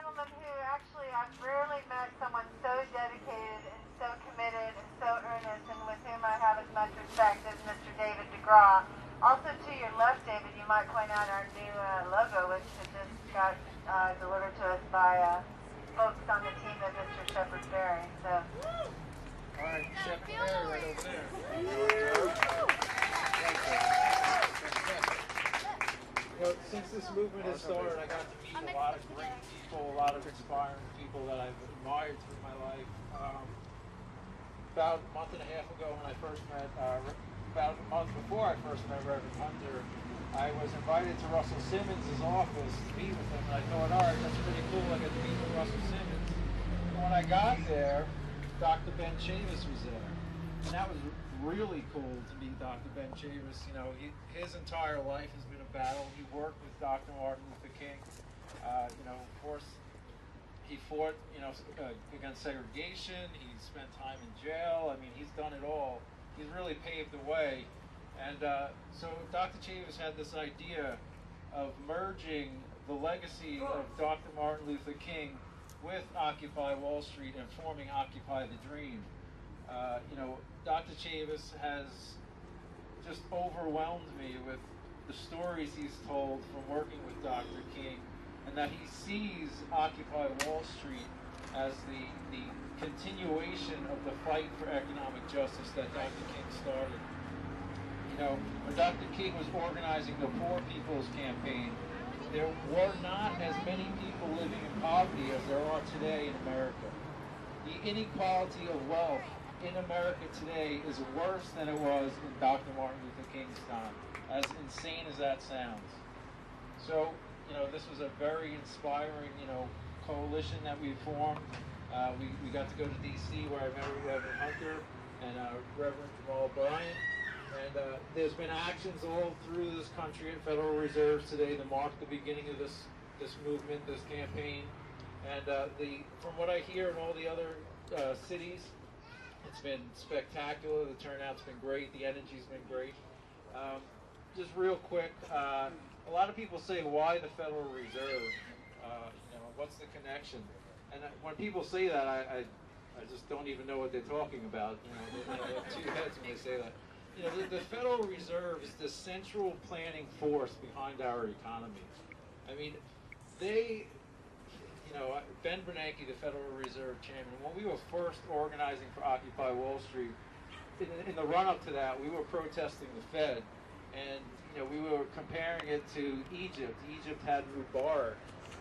gentleman who actually I've rarely met someone so dedicated and so committed and so earnest and with whom I have as much respect as Mr. David DeGraw. Also to your left, David, you might point out our new logo, which has just got delivered to us by folks on the team of Mr. Shepard Berry. So. All right, Shepard Berry right over there. Well, since this movement has started, I got to meet a lot of great people, a lot of inspiring people that I've admired through my life. About a month and a half ago when I first met, about a month before I first met Reverend Hunter, I was invited to Russell Simmons' office to meet with him, and I thought, all right, that's pretty cool, I get to meet with Russell Simmons. And when I got there, Dr. Ben Chavis was there. And that was really cool to meet Dr. Ben Chavis. You know, his entire life has been a battle. He worked with Dr. Martin Luther King. You know, of course, he fought, you know, against segregation. He spent time in jail. I mean, he's done it all. He's really paved the way. And so Dr. Chavis had this idea of merging the legacy of Dr. Martin Luther King with Occupy Wall Street and forming Occupy the Dream. You know, Dr. Chavis has just overwhelmed me with the stories he's told from working with Dr. King, and that he sees Occupy Wall Street as the continuation of the fight for economic justice that Dr. King started. You know, when Dr. King was organizing the Poor People's Campaign, there were not as many people living in poverty as there are today in America. The inequality of wealth in America today is worse than it was in Dr. Martin Luther King's time, as insane as that sounds. So, you know, this was a very inspiring, you know, coalition that we formed. We got to go to D.C. where I met Reverend Hunter and Reverend Jamal Bryant. And there's been actions all through this country at Federal Reserves today to mark the beginning of this movement, this campaign. And from what I hear in all the other cities, it's been spectacular. The turnout's been great. The energy's been great. Just real quick, a lot of people say, why the Federal Reserve? You know, what's the connection? And when people say that, I just don't even know what they're talking about. You know, they have two heads when they say that. You know, the Federal Reserve is the central planning force behind our economy. I mean, you know, Ben Bernanke, the Federal Reserve Chairman, when we were first organizing for Occupy Wall Street, in the run-up to that, we were protesting the Fed, and you know, we were comparing it to Egypt. Egypt had Mubarak,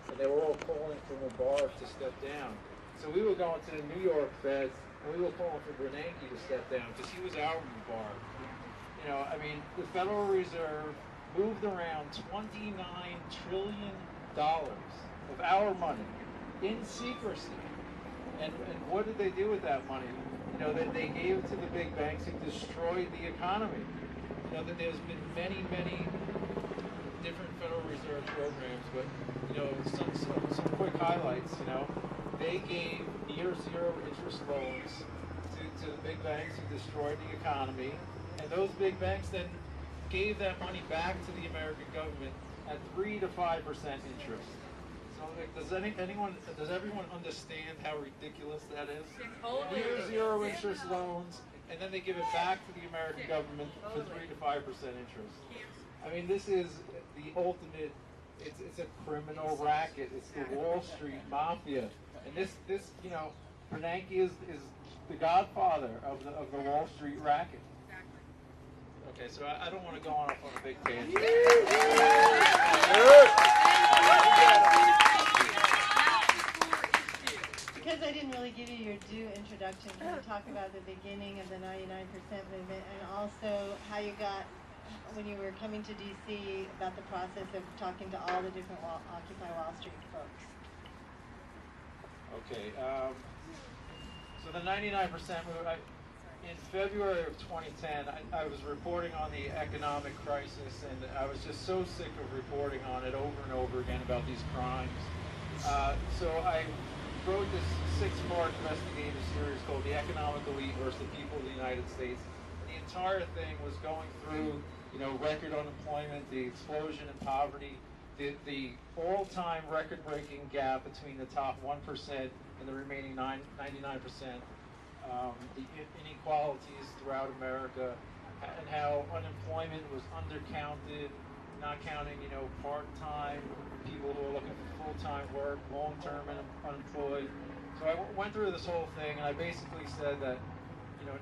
and they were all calling for Mubarak to step down. So we were going to the New York Fed, and we were calling for Bernanke to step down because he was our Mubarak. You know, I mean, the Federal Reserve moved around $29 trillion of our money in secrecy. And what did they do with that money? You know, they gave it to the big banks who destroyed the economy. You know, that there's been many, many different Federal Reserve programs, but, you know, some quick highlights, you know. They gave near zero interest loans to the big banks who destroyed the economy. And those big banks then gave that money back to the American government at 3 to 5% interest. So, like, does everyone understand how ridiculous that is? Near zero interest loans, and then they give it back to the American government for 3 to 5% interest. I mean, this is the ultimate. It's a criminal racket. It's the Wall Street mafia, and this you know, Bernanke is the godfather of the Wall Street racket. Okay, so I don't want to go off on a big tangent. Because I didn't really give you your due introduction, can you talk about the beginning of the 99% movement and also how you got, when you were coming to D.C., about the process of talking to all the different Occupy Wall Street folks? Okay, so the 99% movement, in February of 2010, I was reporting on the economic crisis, and I was just so sick of reporting on it over and over again about these crimes. So I wrote this 6-part investigative series called The Economic Elite versus the People of the United States. The entire thing was going through, you know, record unemployment, the explosion in poverty, the all-time record-breaking gap between the top 1% and the remaining 99%, the inequalities throughout America, and how unemployment was undercounted, not counting, part-time, people who are looking for full-time work, long-term unemployed. So I went through this whole thing, and I basically said that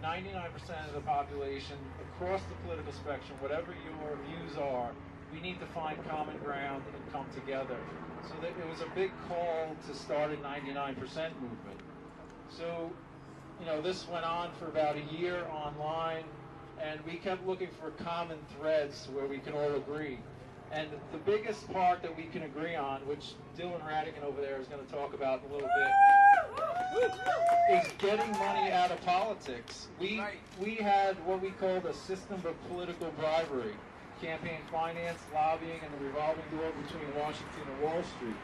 99% of the population across the political spectrum, whatever your views are, we need to find common ground and come together. So that it was a big call to start a 99% movement. So, this went on for about a year online, and we kept looking for common threads where we can all agree. And the biggest part that we can agree on, which Dylan Radigan over there is going to talk about in a little bit, is getting money out of politics. We had what we called a system of political bribery, campaign finance, lobbying, and the revolving door between Washington and Wall Street.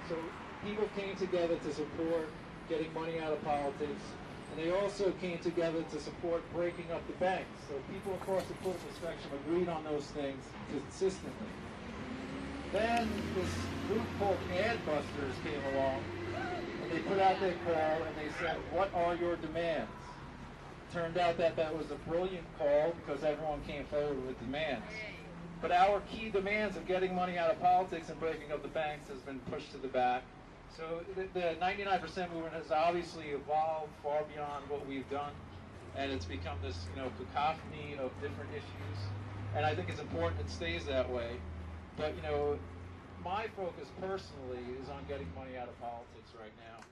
So people came together to support getting money out of politics, and they also came together to support breaking up the banks. So people across the political spectrum agreed on those things consistently. Then this group called Adbusters came along, and they put out their call, and they said, "What are your demands?" Turned out that was a brilliant call because everyone came forward with demands. But our key demands of getting money out of politics and breaking up the banks has been pushed to the back. So the 99% movement has obviously evolved far beyond what we've done, and it's become this cacophony of different issues. And I think it's important it stays that way. But my focus personally is on getting money out of politics right now.